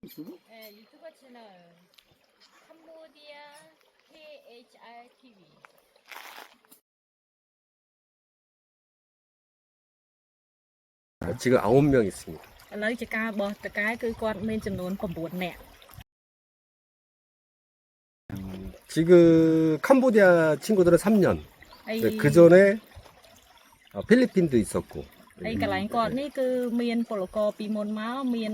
유튜브 채널 캄보디아 KHR TV. 지금 9명 있습니다. ឥឡូវជាការបោះតកែគឺគាត់មានចំនួន9នាក់ 지금 캄보디아 친구들은 3년. ហើយ 그 전에 필리핀도 있었고. ហើយកន្លែងគាត់នេះគឺមានពលករពីមុនមកមាន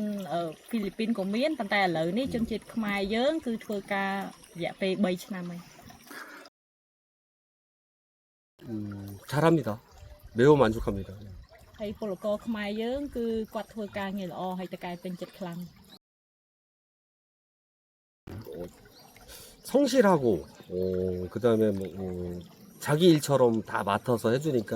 ហ្វីលីពីនក៏មានប៉ុន្តែឥឡូវនេះជនជាតិខ្មែរយើងគឺធ្វើការរយៈពេល3ឆ្នាំហើយ 잘합니다. 매우 만족합니다. ហើយពលករខ្មែរយើងគឺគាត់ធ្វើការងារល្អហើយតកែពេញចិត្តខ្លាំង 성실하고 그다음에 자기 일처럼 다 맡아서 해주니까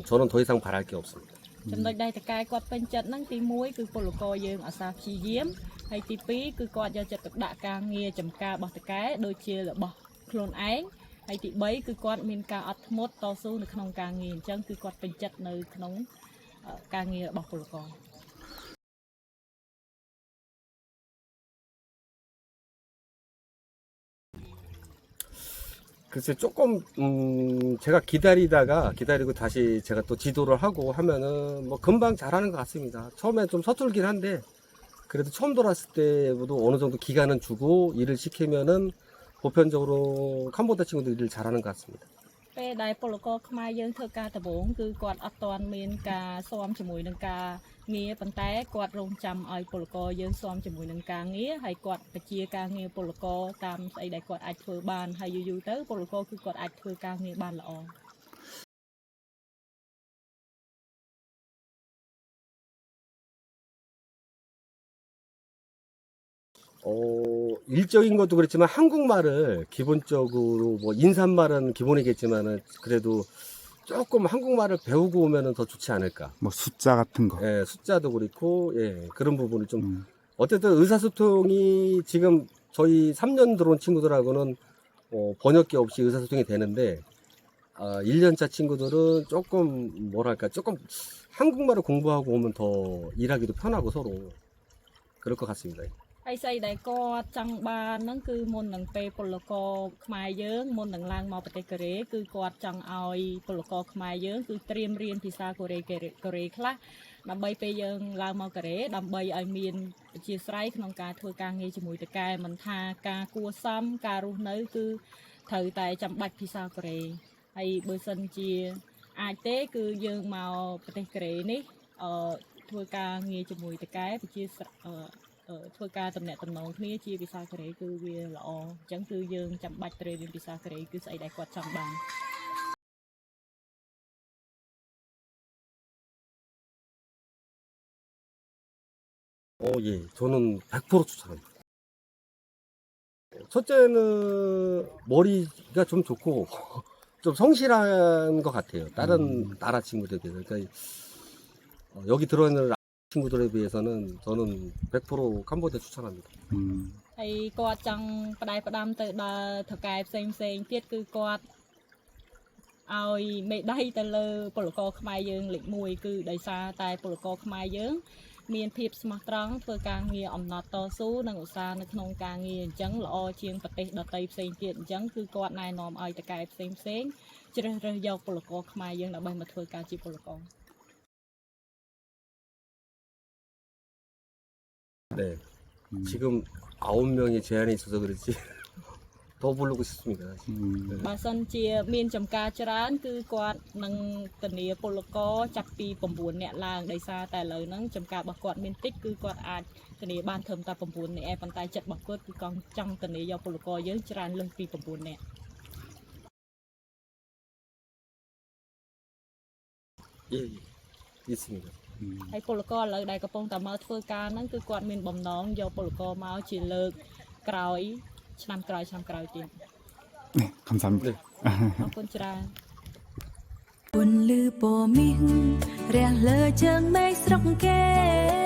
저는 더 이상 바랄 게 없습니다. ចំណុចដែលតកែគាត់ពេញចិត្តហ្នឹងទី1គឺពលករយើងអាសាព្យាយាមហើយទី2គឺគាត់យកចិត្តទុកដាក់ការងារចំការរបស់តកែដូចជារបស់ខ្លួនឯងហើយទី3គឺគាត់មានការអត់ធ្មត់តស៊ូនៅក្នុងការងារអញ្ចឹងគឺគាត់ពេញចិត្តនៅក្នុងការងាររបស់ពលករ 글쎄 조금 제가 기다리고 다시 제가 또 지도를 하고 하면은 뭐 금방 잘하는 것 같습니다. 처음에 좀 서툴긴 한데 그래도 처음 돌아왔을 때도 어느 정도 기간은 주고 일을 시키면은 보편적으로 캄보디아 친구들 일을 잘하는 것 같습니다. ពេលដែលពលករខ្មែរយើងធ្វើការដំបូងគឺគាត់អត់ទាន់មានការស៊ាំជាមួយនឹងការងារប៉ុន្តែគាត់រងចាំឲ្យពលករយើងស៊ាំជាមួយនឹងការងារហើយគាត់បជាការងារពលករតាមស្អីដែលគាត់អាចធ្វើបានហើយយូរៗទៅពលករគឺគាត់អាចធ្វើការងារបានល្អ 일적인 것도 그렇지만 한국말을 기본적으로 뭐 인사말은 기본이겠지만은 그래도 조금 한국말을 배우고 오면은 더 좋지 않을까. 뭐 숫자 같은 거. 예, 숫자도 그렇고, 예, 그런 부분을 좀, 어쨌든 의사소통이 지금 저희 3년 들어온 친구들하고는 번역기 없이 의사소통이 되는데, 1년차 친구들은 조금, 뭐랄까, 조금 한국말을 공부하고 오면 더 일하기도 편하고 서로. 그럴 것 같습니다. ហើយស្អីដែលគាត់ចង់បានហ្នឹងគឺមុននឹងពេលពលករខ្មែរយើងមុននឹងឡើងមកប្រទេសកូរ៉េគឺគាត់ចង់ឲ្យពលករខ្មែរយើងគឺត្រៀមរៀនភាសាកូរ៉េខ្លះដើម្បីពេលយើងឡើងមកកូរ៉េដើម្បីឲ្យមានអធិស្ឋានក្នុងការធ្វើការងារជាមួយតកែមិនថាការគួសមការរស់នៅគឺត្រូវតែចាំបាច់ភាសាកូរ៉េហើយបើសិនជាអាចទេគឺយើងមកប្រទេសកូរ៉េនេះធ្វើការងារជាមួយតកែជាធ្វើការតំណែងតំណងគ្នាជាភាសាកូរ៉េគឺវាល្អអញ្ចឹងគឺយើងចាំបាច់ត្រូវរៀនភាសាកូរ៉េគឺស្អីដែលគាត់ចង់បាន 예, 저는 100% 추천합니다. 첫째는 머리가 좀 좋고 좀 성실한 것 같아요. 다른 나라 친구들에 비해서. 그러니까 여기 들어있는 친구들에 비해서는 저는 100% 캄보디아 추천합니다. ហើយគាត់ចង់ផ្ដាំទៅដល់ថកែផ្សេងទៀតគឺគាត់ឲ្យមេដៃទៅលើពលករខ្មែរយើងលេខ1គឺដោយសារតែពលករខ្មែរយើងមានភាពស្មោះត្រង់ធ្វើការងារអំណត់តស៊ូនិងឧស្សាហ៍នៅក្នុងការងារអញ្ចឹងល្អជាងប្រទេសដទៃផ្សេងទៀតអញ្ចឹងគឺគាត់ណែនាំឲ្យតកែផ្សេងជ្រើសរើសយកពលករខ្មែរយើងដើម្បីមកធ្វើការជាពលករ 네, 지금 9명의 제한이 있어서 그렇지 더 부르고 싶습니다. បើសិនជាមានចំការច្រើនគឺគាត់នឹងធានាពលករចាប់ពី9នាក់ឡើងដោយសារតែឥឡូវហ្នឹងចំការរបស់គាត់មានតិចគឺគាត់អាចធានាបានត្រឹមតែ9នាក់ឯងប៉ុន្តែចិត្តរបស់គាត់គឺចង់ធានាយកពលករយើងច្រើនលើសពី9នាក់ 예, 있습니다. ហើយពលករឥឡូវដែលកំពុងតែមកធ្វើការហ្នឹងគឺគាត់មានបំណងយកពលករមកជាលើកក្រោយឆ្នាំក្រោយទៀត 네, 감사합니다. អរគុណច្រើន ពន្លឺពណ៌មាសរះលើជើងមេឃស្រុកគេ